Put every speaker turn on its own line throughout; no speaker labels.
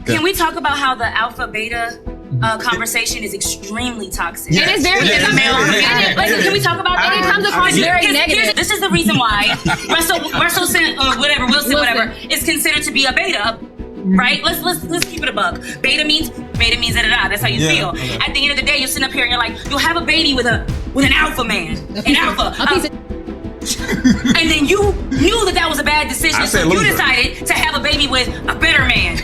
Can we talk about how the alpha beta conversation is extremely toxic?
It is very
Listen, can we talk about that?
It comes across very negative.
This is the reason why Wilson is considered to be a beta. Right? Let's keep it a buck. Beta means da-da-da. That's how you feel. Okay. At the end of the day, you're sitting up here and you're like, you'll have a baby with an alpha man. An alpha. And then you knew that was a bad decision, so you decided to have a baby with a better man.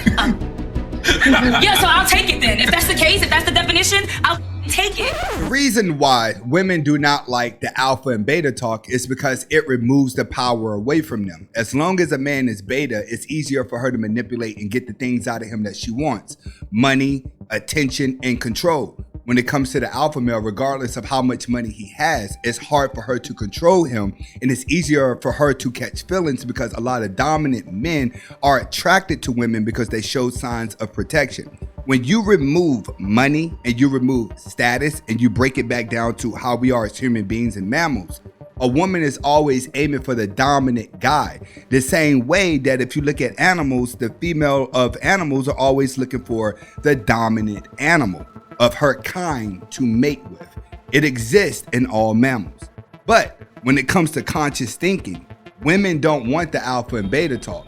Yeah, so I'll take it then. If that's the case, if that's the definition, I'll take it.
The reason why women do not like the alpha and beta talk is because it removes the power away from them. As long as a man is beta, it's easier for her to manipulate and get the things out of him that she wants. Money, attention, and control. When it comes to the alpha male, regardless of how much money he has, it's hard for her to control him, and it's easier for her to catch feelings because a lot of dominant men are attracted to women because they show signs of protection. When you remove money and you remove status and you break it back down to how we are as human beings and mammals, a woman is always aiming for the dominant guy. The same way that if you look at animals, the female of animals are always looking for the dominant animal of her kind to mate with. It exists in all mammals. But when it comes to conscious thinking, women don't want the alpha and beta talk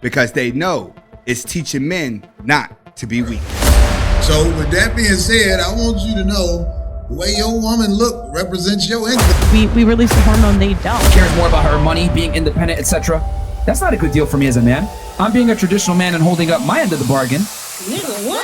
because they know it's teaching men not to be weak.
So with that being said, I want you to know the way your woman look represents your income.
We release the hormone they don't.
Cares more about her money, being independent, etc. That's not a good deal for me as a man. I'm being a traditional man and holding up my end of the bargain.
Nigga, what?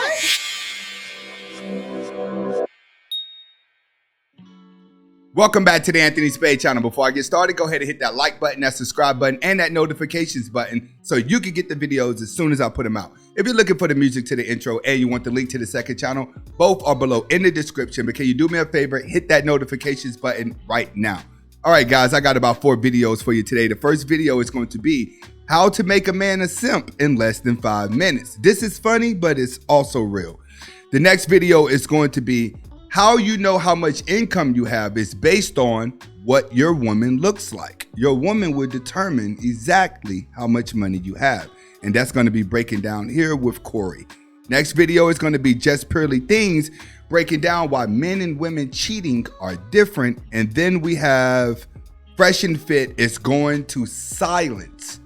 Welcome back to the Anthony Spade channel. Before I get started, go ahead and hit that like button, that subscribe button, and that notifications button so you can get the videos as soon as I put them out. If you're looking for the music to the intro and you want the link to the second channel, both are below in the description. But can you do me a favor? Hit that notifications button right now. All right, guys, I got about 4 videos for you today. The first video is going to be how to make a man a simp in less than 5 minutes. This is funny, but it's also real. The next video is going to be how you know how much income you have is based on what your woman looks like. Your woman will determine exactly how much money you have. And that's going to be breaking down here with Corey. Next video is going to be just purely things, breaking down why men and women cheating are different. And then we have Fresh and Fit is going to silence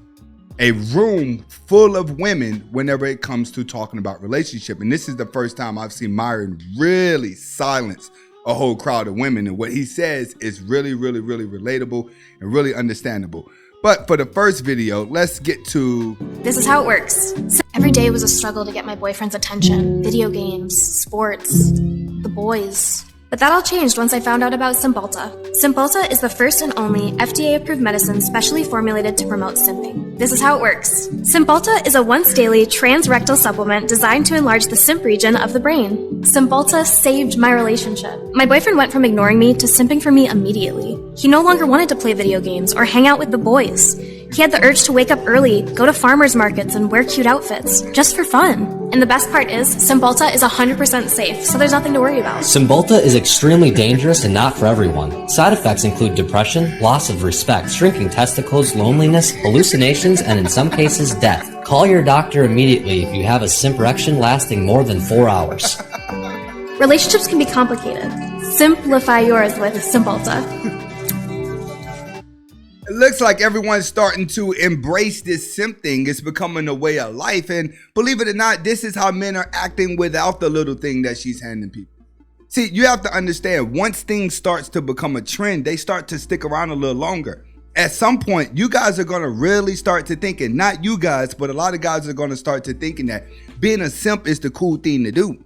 a room full of women whenever it comes to talking about relationship. And this is the first time I've seen Myron really silence a whole crowd of women. And what he says is really, really, really relatable and really understandable. But for the first video, let's get to...
This is how it works. Every day was a struggle to get my boyfriend's attention. Video games, sports, the boys. But that all changed once I found out about Cymbalta. Cymbalta is the first and only FDA-approved medicine specially formulated to promote simping. This is how it works. Cymbalta is a once-daily transrectal supplement designed to enlarge the simp region of the brain. Cymbalta saved my relationship. My boyfriend went from ignoring me to simping for me immediately. He no longer wanted to play video games or hang out with the boys. He had the urge to wake up early, go to farmers markets, and wear cute outfits, just for fun. And the best part is, Cymbalta is 100% safe, so there's nothing to worry about.
Cymbalta is extremely dangerous and not for everyone. Side effects include depression, loss of respect, shrinking testicles, loneliness, hallucinations, and in some cases, death. Call your doctor immediately if you have a simp erection lasting more than 4 hours.
Relationships can be complicated. Simplify yours with Cymbalta.
It looks like everyone's starting to embrace this simp thing. It's becoming a way of life. And believe it or not, this is how men are acting without the little thing that she's handing people. See, you have to understand, once things starts to become a trend, they start to stick around a little longer. At some point, you guys are going to really start to thinking, not you guys, but a lot of guys are going to start to thinking that being a simp is the cool thing to do.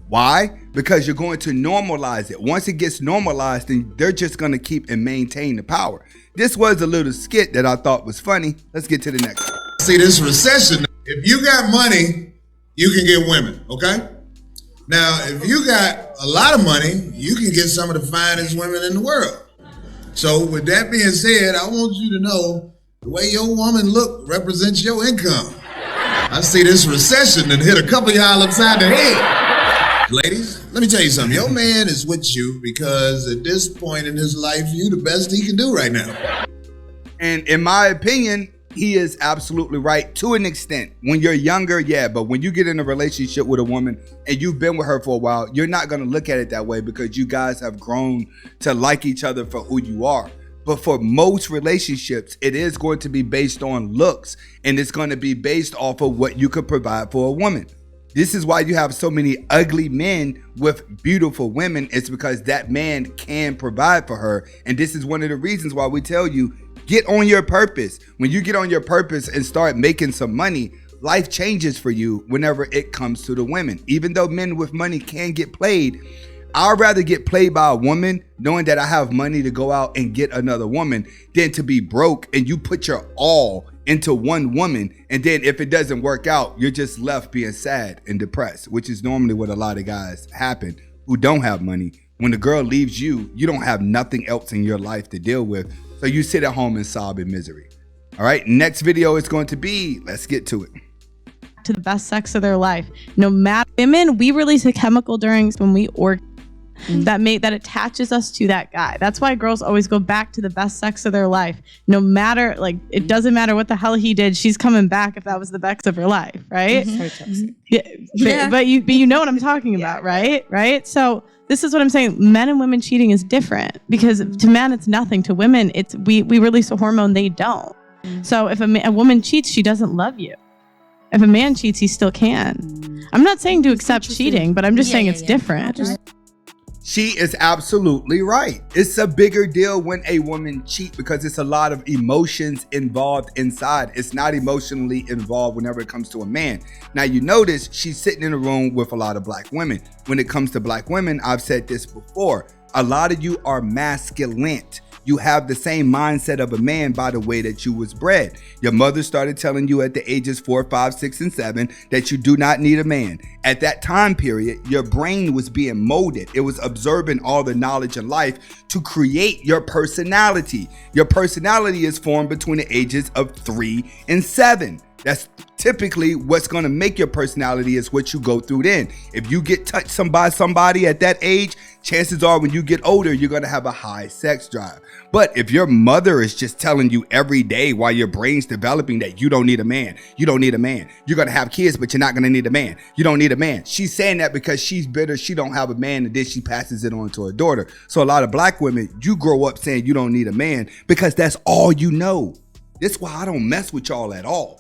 Why? Because you're going to normalize it. Once it gets normalized, then they're just going to keep and maintain the power. This was a little skit that I thought was funny. Let's get to the next one.
See, this recession, if you got money, you can get women, okay? Now, if you got a lot of money, you can get some of the finest women in the world. So with that being said, I want you to know the way your woman look represents your income. I see this recession and hit a couple of y'all upside the head. Ladies, let me tell you something. Your man is with you because at this point in his life, you the best he can do right now.
And in my opinion, he is absolutely right to an extent. When you're younger, yeah, but when you get in a relationship with a woman and you've been with her for a while, you're not going to look at it that way because you guys have grown to like each other for who you are. But for most relationships, it is going to be based on looks, and it's going to be based off of what you could provide for a woman. This is why you have so many ugly men with beautiful women. It's because that man can provide for her. And this is one of the reasons why we tell you, get on your purpose. When you get on your purpose and start making some money, life changes for you whenever it comes to the women. Even though men with money can get played, I'd rather get played by a woman knowing that I have money to go out and get another woman than to be broke and you put your all into one woman, and then if it doesn't work out, you're just left being sad and depressed, which is normally what a lot of guys happen who don't have money. When the girl leaves you, you don't have nothing else in your life to deal with, so you sit at home and sob in misery. All right, next video is going to be, let's get to it.
To the best sex of their life. No matter, women, we release a chemical during when we orgasm that attaches us to that guy. That's why girls always go back to the best sex of their life. No matter, like, it doesn't matter what the hell he did, she's coming back if that was the best of her life, right? But you know what I'm talking about, right? Right? So this is what I'm saying. Men and women cheating is different because to men it's nothing. To women, it's we release a hormone they don't. So if a woman cheats, she doesn't love you. If a man cheats, he still can. I'm not saying to accept cheating, but I'm just saying it's different.
She is absolutely right. It's a bigger deal when a woman cheats because it's a lot of emotions involved inside. It's not emotionally involved whenever it comes to a man. Now, you notice she's sitting in a room with a lot of black women. When it comes to black women, I've said this before, a lot of you are masculine. You have the same mindset of a man by the way that you was bred. Your mother started telling you at the ages 4, 5, 6, and 7 that you do not need a man. At that time period, your brain was being molded. It was absorbing all the knowledge in life to create your personality. Your personality is formed between the ages of 3 and 7. That's typically what's going to make your personality is what you go through then. If you get touched by somebody at that age, chances are when you get older, you're going to have a high sex drive. But if your mother is just telling you every day while your brain's developing that you don't need a man, you don't need a man, you're going to have kids, but you're not going to need a man, you don't need a man. She's saying that because she's bitter, she don't have a man, and then she passes it on to her daughter. So a lot of black women, you grow up saying you don't need a man because that's all you know. That's why I don't mess with y'all at all.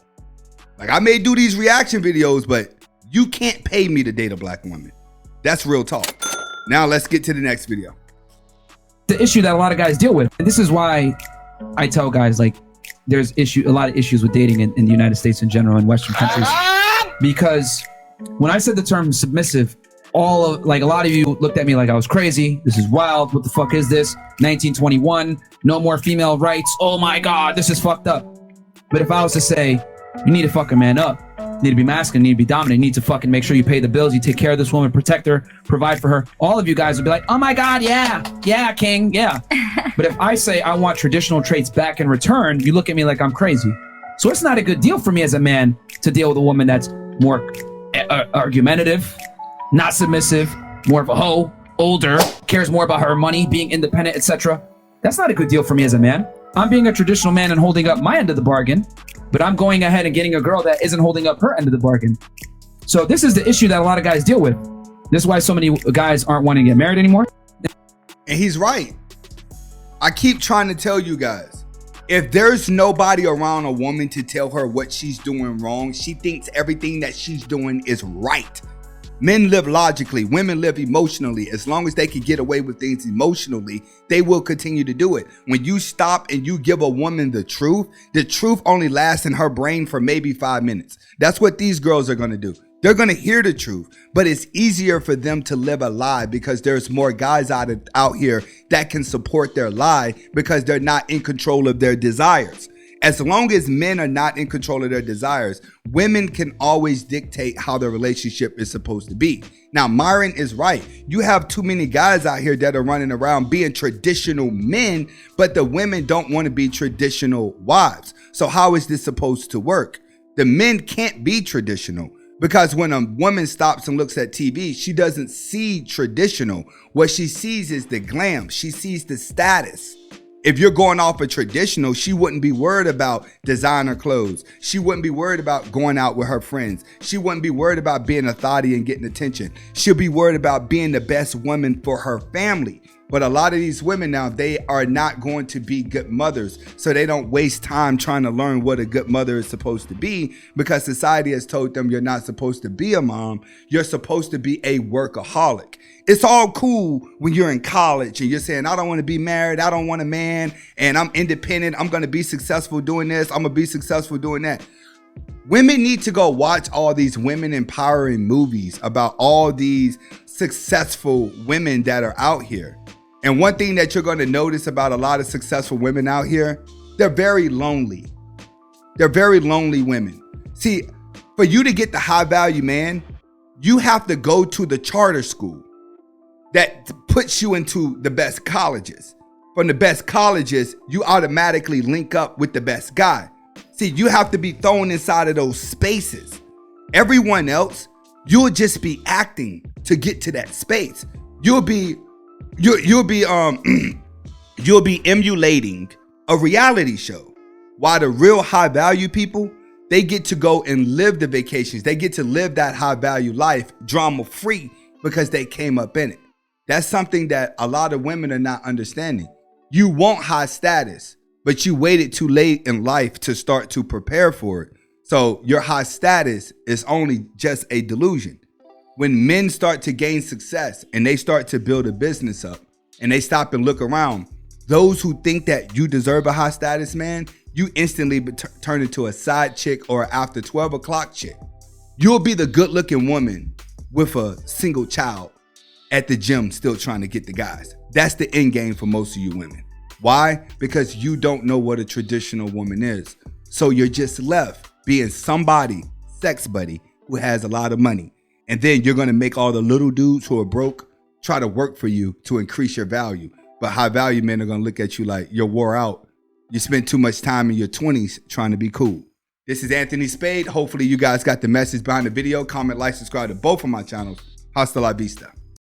Like, I may do these reaction videos, but you can't pay me to date a black woman. That's real talk. Now let's get to the next video.
The issue that a lot of guys deal with, and this is why I tell guys, like, there's a lot of issues with dating in the United States in general and Western countries, because when I said the term submissive, a lot of you looked at me like I was crazy. This is wild. What the fuck is this? 1921, no more female rights. Oh my God, this is fucked up. But if I was to say, you need to fuck a man up, you need to be masculine, you need to be dominant, you need to fucking make sure you pay the bills, you take care of this woman, protect her, provide for her, all of you guys would be like, oh my God, yeah, king, yeah. But if I say I want traditional traits back in return, you look at me like I'm crazy. So it's not a good deal for me as a man to deal with a woman that's more argumentative, not submissive, more of a hoe, older, cares more about her money, being independent, etc. That's not a good deal for me as a man. I'm being a traditional man and holding up my end of the bargain, but I'm going ahead and getting a girl that isn't holding up her end of the bargain. So this is the issue that a lot of guys deal with. This is why so many guys aren't wanting to get married anymore.
And he's right. I keep trying to tell you guys, if there's nobody around a woman to tell her what she's doing wrong, she thinks everything that she's doing is right. Men live logically, women live emotionally. As long as they can get away with things emotionally, they will continue to do it. When you stop and you give a woman the truth only lasts in her brain for maybe 5 minutes. That's what these girls are going to do. They're going to hear the truth, but it's easier for them to live a lie because there's more guys out here that can support their lie because they're not in control of their desires. As long as men are not in control of their desires, women can always dictate how their relationship is supposed to be. Now, Myron is right. You have too many guys out here that are running around being traditional men, but the women don't want to be traditional wives. So how is this supposed to work? The men can't be traditional because when a woman stops and looks at TV, she doesn't see traditional. What she sees is the glam. She sees the status. If you're going off a traditional, she wouldn't be worried about designer clothes. She wouldn't be worried about going out with her friends. She wouldn't be worried about being a thotty and getting attention. She'll be worried about being the best woman for her family. But a lot of these women now, they are not going to be good mothers. So they don't waste time trying to learn what a good mother is supposed to be, because society has told them you're not supposed to be a mom. You're supposed to be a workaholic. It's all cool when you're in college and you're saying, I don't want to be married. I don't want a man, and I'm independent. I'm going to be successful doing this. I'm going to be successful doing that. Women need to go watch all these women empowering movies about all these successful women that are out here. And one thing that you're going to notice about a lot of successful women out here, they're very lonely. They're very lonely women. See, for you to get the high value man, you have to go to the charter school that puts you into the best colleges. From the best colleges, you automatically link up with the best guy. See, you have to be thrown inside of those spaces. Everyone else, you'll just be acting to get to that space. You'll be emulating a reality show, while the real high value people, they get to go and live the vacations. They get to live that high value life drama free because they came up in it. That's something that a lot of women are not understanding. You want high status, but you waited too late in life to start to prepare for it. So your high status is only just a delusion. When men start to gain success and they start to build a business up and they stop and look around, those who think that you deserve a high status man, you instantly turn into a side chick or after 12 o'clock chick. You'll be the good looking woman with a single child at the gym still trying to get the guys. That's the end game for most of you women. Why? Because you don't know what a traditional woman is. So you're just left being somebody, sex buddy, who has a lot of money. And then you're going to make all the little dudes who are broke try to work for you to increase your value. But high value men are going to look at you like you're wore out. You spent too much time in your 20s trying to be cool. This is Anthony Spade. Hopefully you guys got the message behind the video. Comment, like, subscribe to both of my channels. Hasta la vista.